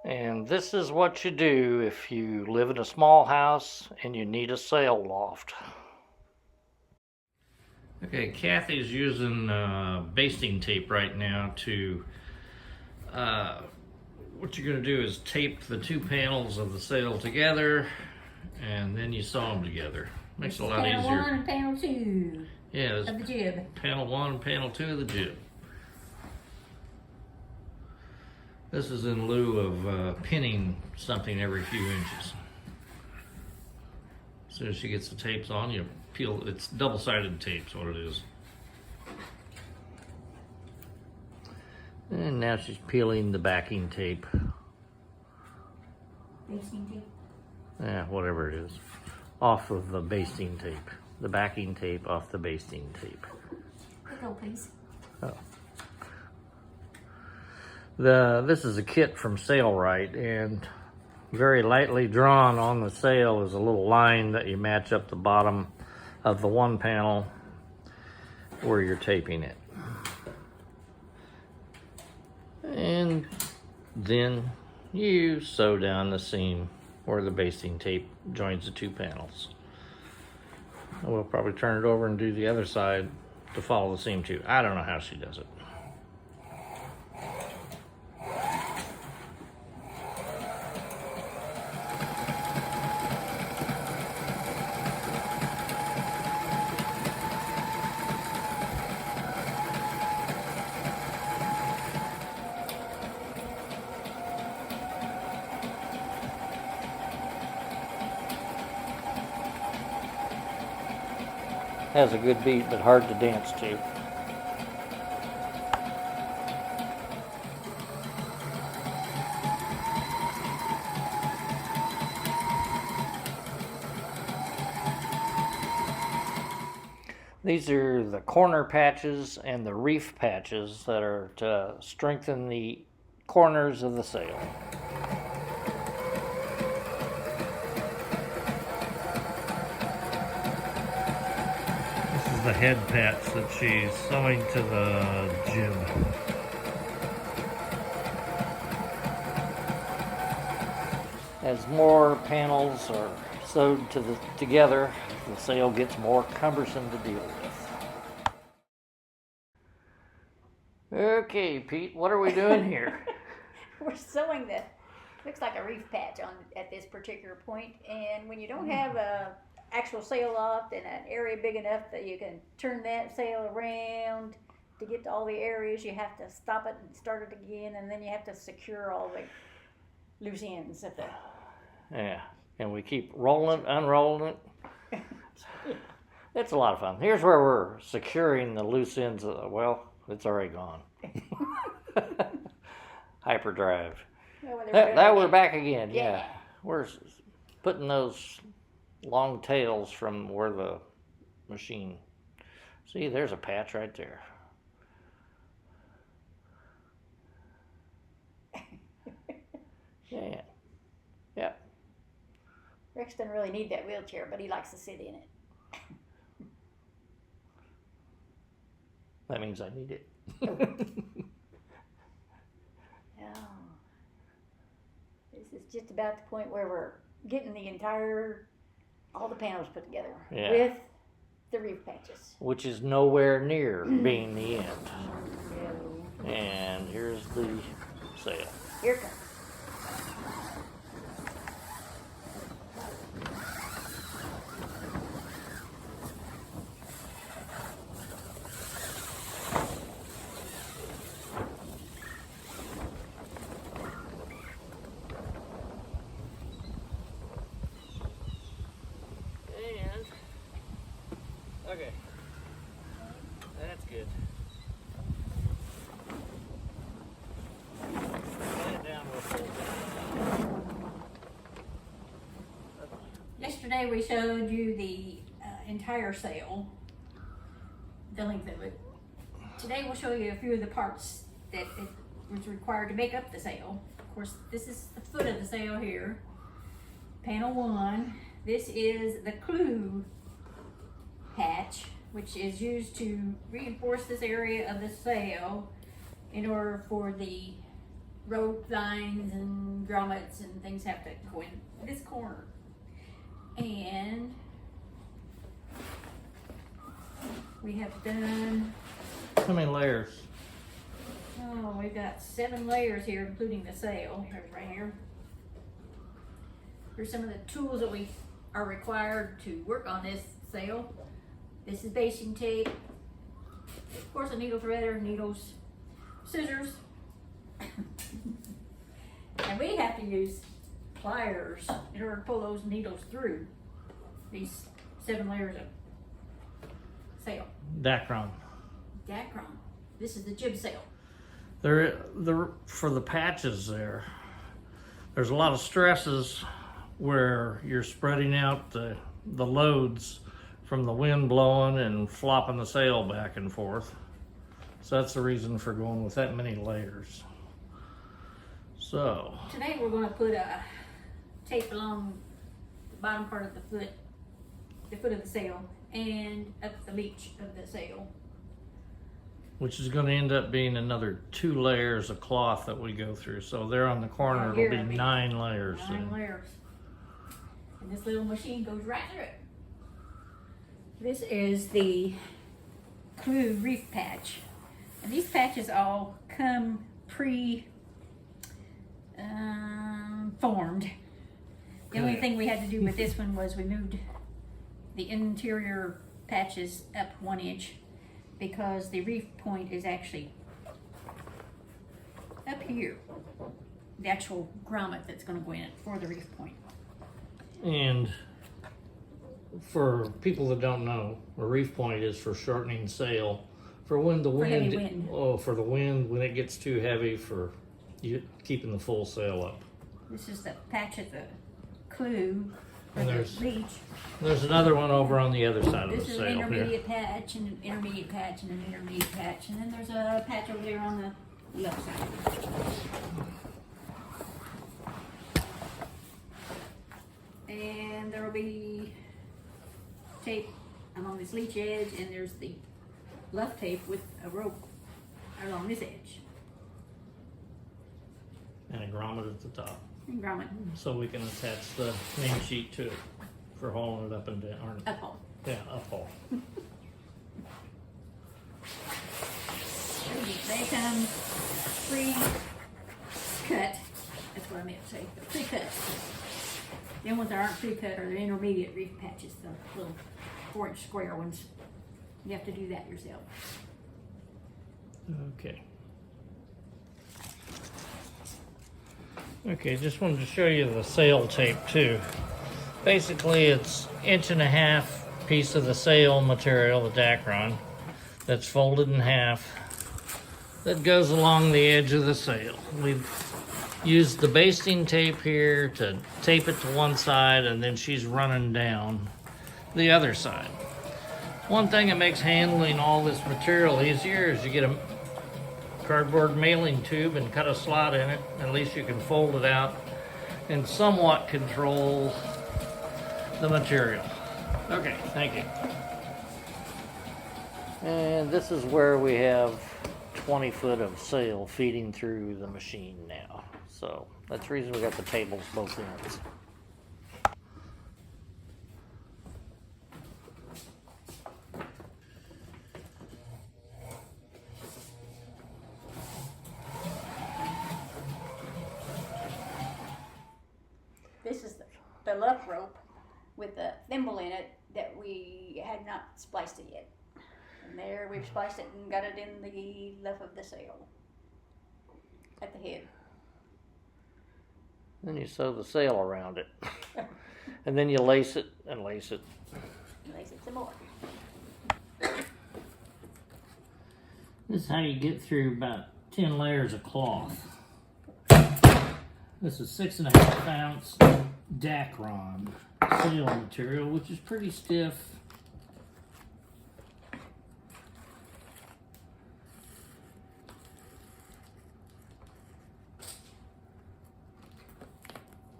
And this is what you do if you live in a small house and you need a sail loft. Okay, Kathy's using basting tape right now to, what you're going to do is tape the two panels of the sail together and then you sew them together. Makes it a lot easier. Panel 1 and panel 2 yeah, of the jib. Panel 1 and panel 2 of the jib. This is in lieu of pinning something every few inches. As soon as she gets the tapes on, you peel. It's double-sided tape, is what it is. And now she's peeling the backing tape. Basting tape? Yeah, whatever it is. Off of the basting tape. The backing tape off the basting tape. Go, please. Oh. This is a kit from Sailrite, and very lightly drawn on the sail is a little line that you match up the bottom of the one panel where you're taping it. And then you sew down the seam where the basting tape joins the two panels. And we'll probably turn it over and do the other side to follow the seam too. I don't know how she does it. Has a good beat, but hard to dance to. These are the corner patches and the reef patches that are to strengthen the corners of the sail. The head patch that she's sewing to the jib. As more panels are sewed together, the sail gets more cumbersome to deal with. Okay, Pete, what are we doing here? We're sewing the, looks like a reef patch on at this particular point, and when you don't have a actual sail loft and an area big enough that you can turn that sail around to get to all the areas, you have to stop it and start it again, and then you have to secure all the loose ends of the... Yeah, and we keep rolling it, unrolling it. It's a lot of fun. Here's where we're securing the loose ends. Well, it's already gone. Hyperdrive. Now we're back again. Yeah. We're putting those long tails from where the machine. See, there's a patch right there. Yeah. Yeah. Rex doesn't really need that wheelchair, but he likes to sit in it. That means I need it. Oh. This is just about the point where we're getting all the panels put together with the reef patches. Which is nowhere near being the end. No. And here's the sail. Here it comes. Okay, that's good. Lay it down real full. Yesterday we showed you the entire sail, the length of it. Today we'll show you a few of the parts that it was required to make up the sail. Of course, this is the foot of the sail here. Panel 1. This is the clue patch, which is used to reinforce this area of the sail in order for the rope lines and grommets and things have to go in this corner. And we have done, How many layers? oh, we've got 7 layers here, including the sail. Here's right here. Here's some of the tools that we are required to work on this sail. This is basting tape, of course a needle threader, needles, scissors, and we have to use pliers in order to pull those needles through these 7 layers of sail. Dacron. Dacron. This is the jib sail. For the patches there's a lot of stresses where you're spreading out the loads from the wind blowing and flopping the sail back and forth. So that's the reason for going with that many layers. So Today we're going to put a tape along the bottom part of the foot of the sail, and up the leech of the sail. which is going to end up being another 2 layers of cloth that we go through. So there on the corner, Here it'll be 9 layers. 9 layers. And this little machine goes right through it. This is the Clue reef patch. And these patches all come formed. The only thing we had to do with this one was we moved the interior patches up 1 inch because the reef point is actually up here. The actual grommet that's going to go in it for the reef point. And for people that don't know, a reef point is for shortening sail. For when the wind, heavy wind. Oh, for the wind when it gets too heavy for you keeping the full sail up. This is the patch at the Clue for And the there's- leech. There's another one over on the other side of This the is an sail here. intermediate patch and an intermediate patch and an intermediate patch, and then there's a patch over there on the left side. And there will be tape along this leech edge, and there's the left tape with a rope along this edge. And a grommet at the top. And grommet So we can attach the main sheet to it for hauling it up and down. Or, up hole. yeah, up haul. They come pre-cut. That's what I meant to say. They're pre-cut. Then ones that aren't pre-cut are the intermediate reef patches, the little 4-inch square ones. You have to do that yourself. Okay. Okay, just wanted to show you the sail tape too. Basically, it's 1.5 inch piece of the sail material, the Dacron, that's folded in half. That goes along the edge of the sail. We've used the basting tape here to tape it to one side, and then she's running down the other side. One thing that makes handling all this material easier is you get a cardboard mailing tube and cut a slot in it. At least you can fold it out and somewhat control the material. Okay, thank you. And this is where we have 20 foot of sail feeding through the machine now. So that's the reason we got the tables both ends. This is the luff rope with the thimble in it that we had not spliced it yet. And there we've spliced it and got it in the luff of the sail at the head. Then you sew the sail around it. And then you lace it and lace it. Lace it some more. This is how you get through about 10 layers of cloth. This is 6.5 ounce Dacron sail material, which is pretty stiff.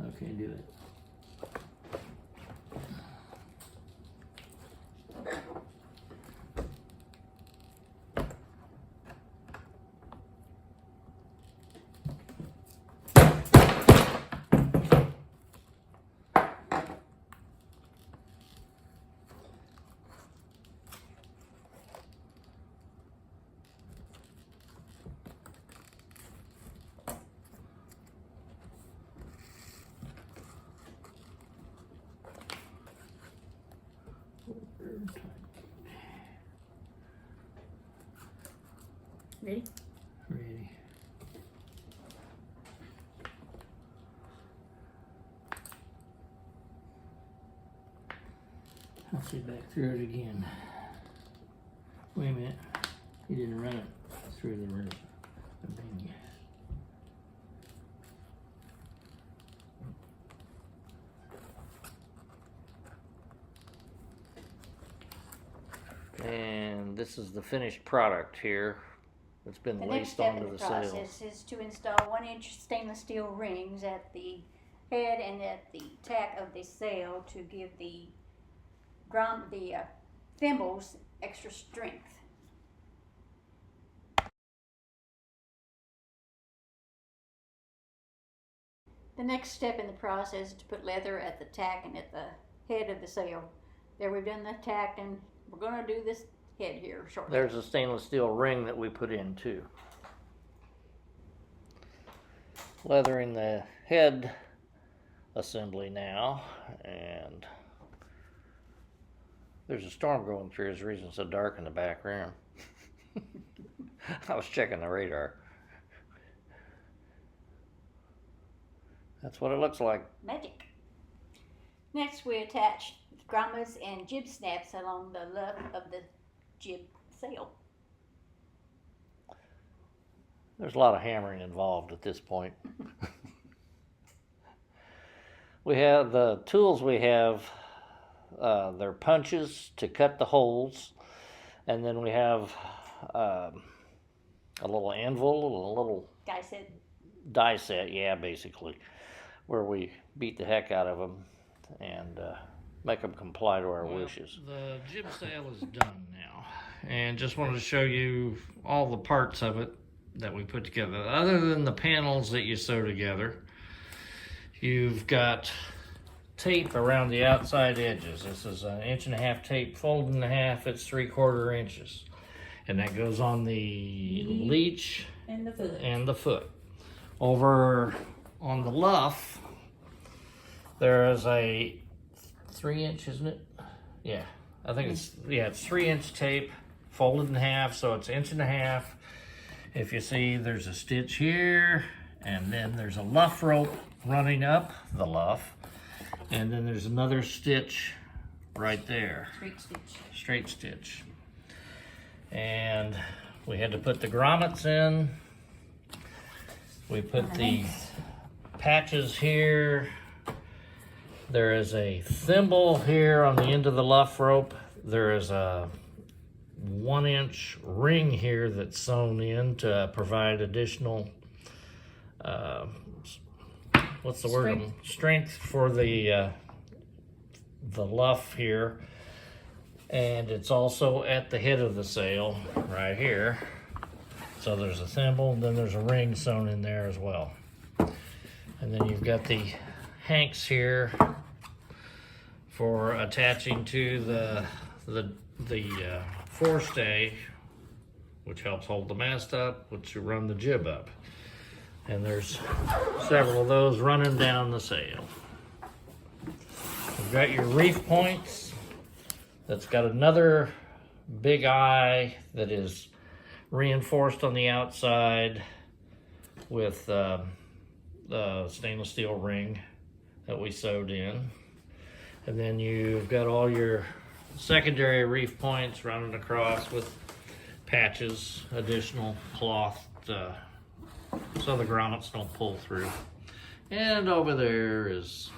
Okay, do it. Ready? Ready. I'll see back through it again. Wait a minute. You didn't run it through the roof. Bing. And this is the finished product here. It's been The next laced step onto in the the sail. process is to install 1-inch stainless steel rings at the head and at the tack of the sail to give the thimbles extra strength. The next step in the process is to put leather at the tack and at the head of the sail. There we've done the tack, and we're going to do this head here shortly. There's a stainless steel ring that we put in too. Leathering the head assembly now, and there's a storm going through. There's a reason it's so dark in the back room. I was checking the radar. That's what it looks like. Magic. Next, we attach grommets and jib snaps along the luff of the jib sail. There's a lot of hammering involved at this point. We have the tools we have, they're punches to cut the holes, and then we have a little anvil, a little die set, yeah, basically, where we beat the heck out of them and make them comply to our wishes. The jib sail is done now, and just wanted to show you all the parts of it that we put together. Other than the panels that you sew together, you've got tape around the outside edges. This is 1.5 inch tape folded in half. It's 3/4 inches, and that goes on the leech And the foot. and the foot. Over on the luff, there is a 3-inch, isn't it? Yeah, I think it's 3-inch tape folded in half, so it's 1.5 inches. If you see, there's a stitch here, and then there's a luff rope running up the luff, and then there's another stitch right there. Straight stitch. And we had to put the grommets in. We put the patches here. There is a thimble here on the end of the luff rope. There is a 1-inch ring here that's sewn in to provide additional what's the word? Strength for the luff here. And it's also at the head of the sail right here. So there's a thimble, and then there's a ring sewn in there as well. And then you've got the hanks here for attaching to the forestay, which helps hold the mast up, which you run the jib up. And there's several of those running down the sail. You've got your reef points. That's got another big eye that is reinforced on the outside with the stainless steel ring that we sewed in. And then you've got all your secondary reef points running across with patches, additional cloth so the grommets don't pull through. And over there is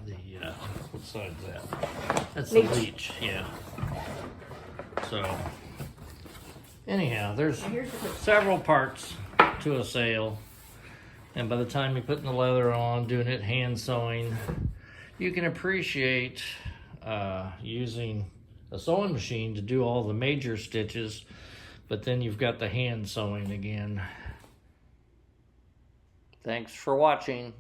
the, what side is that? That's the leech, yeah. So, anyhow, there's several parts to a sail. And by the time you're putting the leather on, doing it hand sewing, you can appreciate using a sewing machine to do all the major stitches, but then you've got the hand sewing again. Thanks for watching.